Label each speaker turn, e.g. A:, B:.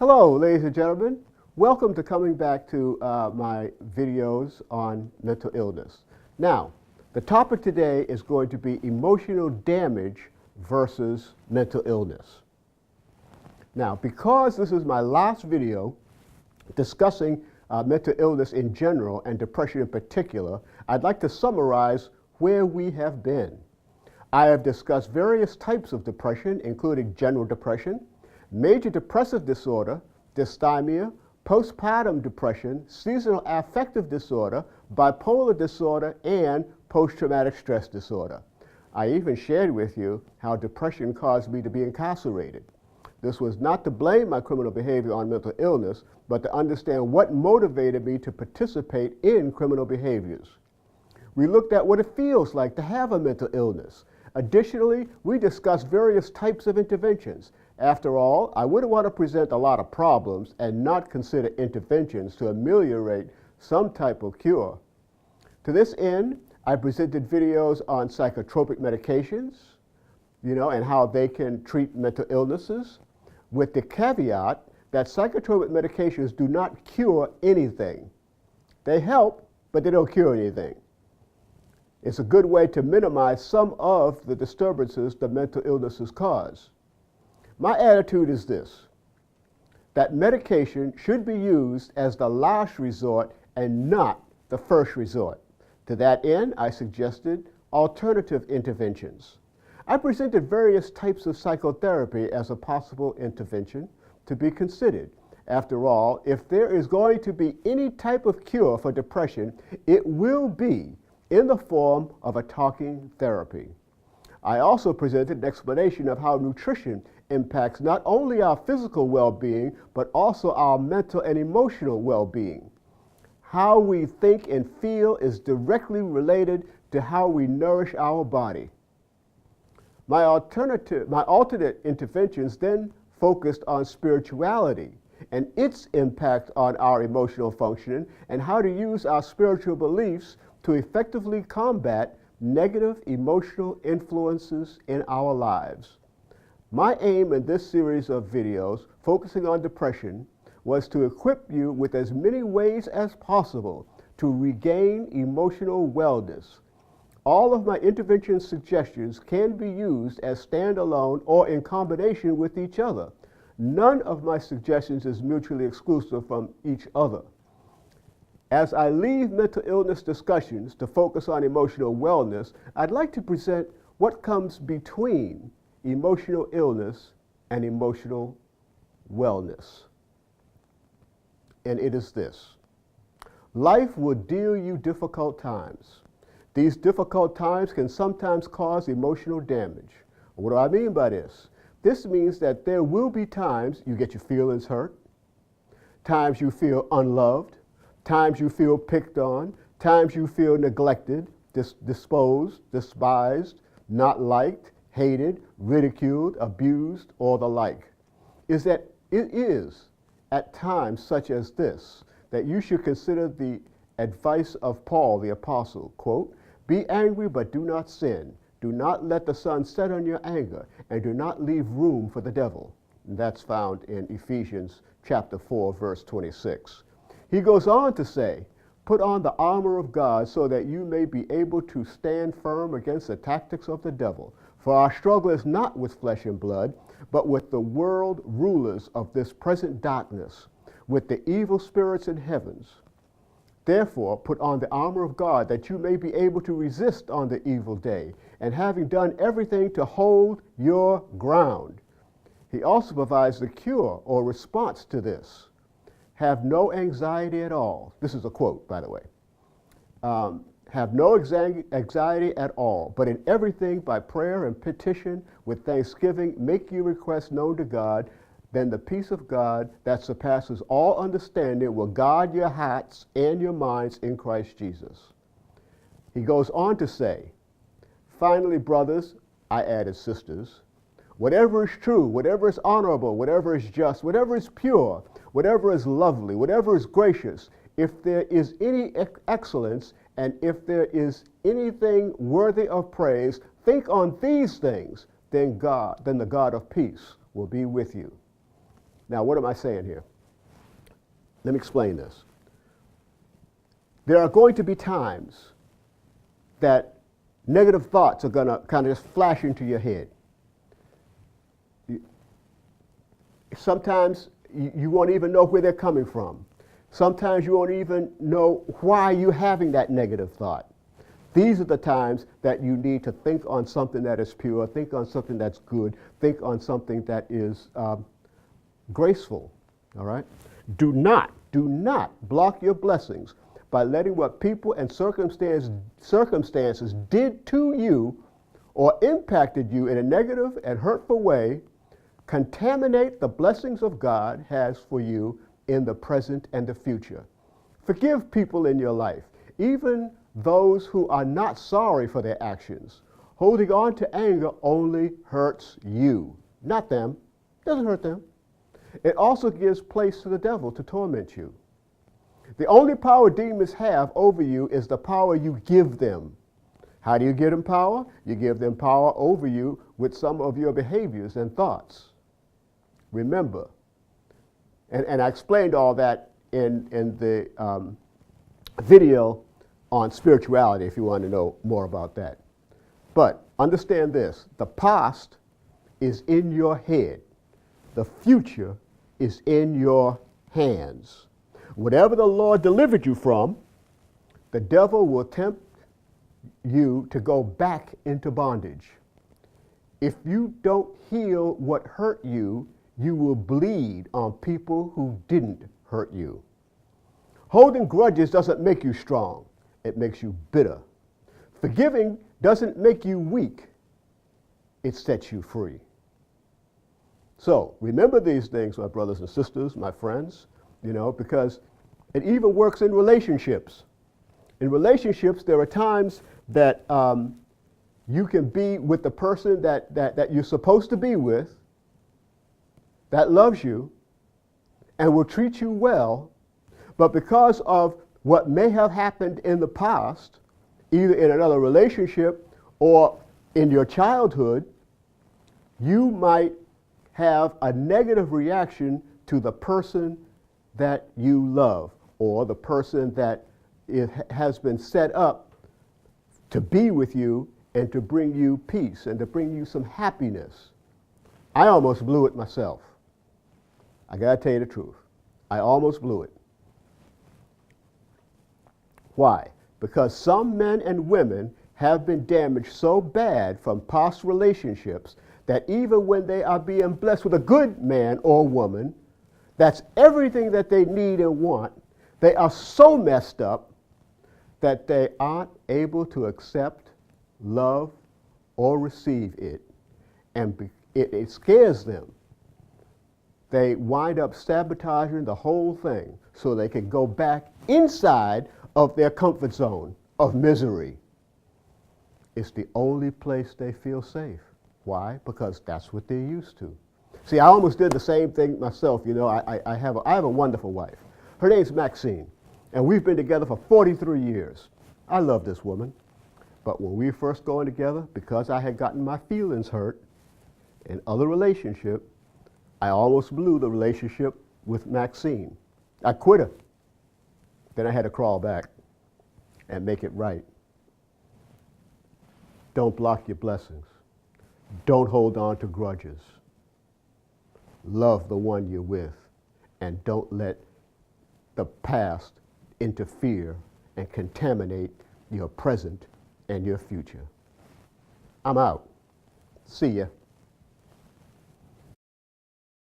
A: Hello, ladies and gentlemen. Welcome to coming back to my videos on mental illness. Now, the topic today is going to be emotional damage versus mental illness. Now, because this is my last video discussing mental illness in general and depression in particular, I'd like to summarize where we have been. I have discussed various types of depression, including general depression, major depressive disorder, dysthymia, postpartum depression, seasonal affective disorder, bipolar disorder, and post-traumatic stress disorder. I even shared with you how depression caused me to be incarcerated. This was not to blame my criminal behavior on mental illness, but to understand what motivated me to participate in criminal behaviors. We looked at what it feels like to have a mental illness. Additionally, we discussed various types of interventions. After all, I wouldn't want to present a lot of problems and not consider interventions to ameliorate some type of cure. To this end, I presented videos on psychotropic medications, and how they can treat mental illnesses, with the caveat that psychotropic medications do not cure anything. They help, but they don't cure anything. It's a good way to minimize some of the disturbances the mental illnesses cause. My attitude is this, that medication should be used as the last resort and not the first resort. To that end, I suggested alternative interventions. I presented various types of psychotherapy as a possible intervention to be considered. After all, if there is going to be any type of cure for depression, it will be in the form of a talking therapy. I also presented an explanation of how nutrition impacts not only our physical well-being, but also our mental and emotional well-being. How we think and feel is directly related to how we nourish our body. My alternate interventions then focused on spirituality and its impact on our emotional functioning and how to use our spiritual beliefs to effectively combat negative emotional influences in our lives. My aim in this series of videos focusing on depression was to equip you with as many ways as possible to regain emotional wellness. All of my intervention suggestions can be used as standalone or in combination with each other. None of my suggestions is mutually exclusive from each other. As I leave mental illness discussions to focus on emotional wellness, I'd like to present what comes between emotional illness and emotional wellness. And it is this. Life will deal you difficult times. These difficult times can sometimes cause emotional damage. What do I mean by this? This means that there will be times you get your feelings hurt, times you feel unloved, times you feel picked on, times you feel neglected, disposed, despised, not liked, hated, ridiculed, abused, or the like. It is at times such as this that you should consider the advice of Paul the Apostle, quote, "Be angry but do not sin. Do not let the sun set on your anger, and do not leave room for the devil." And that's found in Ephesians chapter 4, verse 26. He goes on to say, "Put on the armor of God so that you may be able to stand firm against the tactics of the devil. For our struggle is not with flesh and blood, but with the world rulers of this present darkness, with the evil spirits in heavens. Therefore, put on the armor of God that you may be able to resist on the evil day, and having done everything to hold your ground." He also provides the cure or response to this. Have no anxiety at all. This is a quote, by the way. Have no anxiety at all, but in everything by prayer and petition with thanksgiving make your requests known to God. Then the peace of God that surpasses all understanding will guard your hearts and your minds in Christ Jesus. He goes on to say, "Finally, brothers," I added sisters, "whatever is true, whatever is honorable, whatever is just, whatever is pure, whatever is lovely, whatever is gracious, if there is any excellence, and if there is anything worthy of praise, think on these things, then the God of peace will be with you." Now, what am I saying here? Let me explain this. There are going to be times that negative thoughts are going to kind of just flash into your head. Sometimes you won't even know where they're coming from. Sometimes you won't even know why you're having that negative thought. These are the times that you need to think on something that is pure, think on something that's good, think on something that is graceful, all right? Do not block your blessings by letting what people and circumstances did to you or impacted you in a negative and hurtful way contaminate the blessings of God has for you in the present and the future. Forgive people in your life, even those who are not sorry for their actions. Holding on to anger only hurts you, not them. Doesn't hurt them. It also gives place to the devil to torment you. The only power demons have over you is the power you give them. How do you give them power? You give them power over you with some of your behaviors and thoughts. Remember, and I explained all that in the video on spirituality if you want to know more about that. But understand this, the past is in your head. The future is in your hands. Whatever the Lord delivered you from, the devil will tempt you to go back into bondage. If you don't heal what hurt you, you will bleed on people who didn't hurt you. Holding grudges doesn't make you strong. It makes you bitter. Forgiving doesn't make you weak. It sets you free. So remember these things, my brothers and sisters, my friends, because it even works in relationships. In relationships, there are times that you can be with the person that you're supposed to be with, that loves you, and will treat you well, but because of what may have happened in the past, either in another relationship or in your childhood, you might have a negative reaction to the person that you love or the person that has been set up to be with you and to bring you peace and to bring you some happiness. I almost blew it myself. I gotta tell you the truth. I almost blew it. Why? Because some men and women have been damaged so bad from past relationships that even when they are being blessed with a good man or woman, that's everything that they need and want, they are so messed up that they aren't able to accept, love, or receive it, and it scares them. They wind up sabotaging the whole thing so they can go back inside of their comfort zone of misery. It's the only place they feel safe. Why? Because that's what they're used to. See, I almost did the same thing myself. I have a wonderful wife. Her name's Maxine, and we've been together for 43 years. I love this woman. But when we were first going together, because I had gotten my feelings hurt in other relationship, I almost blew the relationship with Maxine. I quit her. Then I had to crawl back and make it right. Don't block your blessings. Don't hold on to grudges. Love the one you're with, and don't let the past interfere and contaminate your present and your future. I'm out. See ya.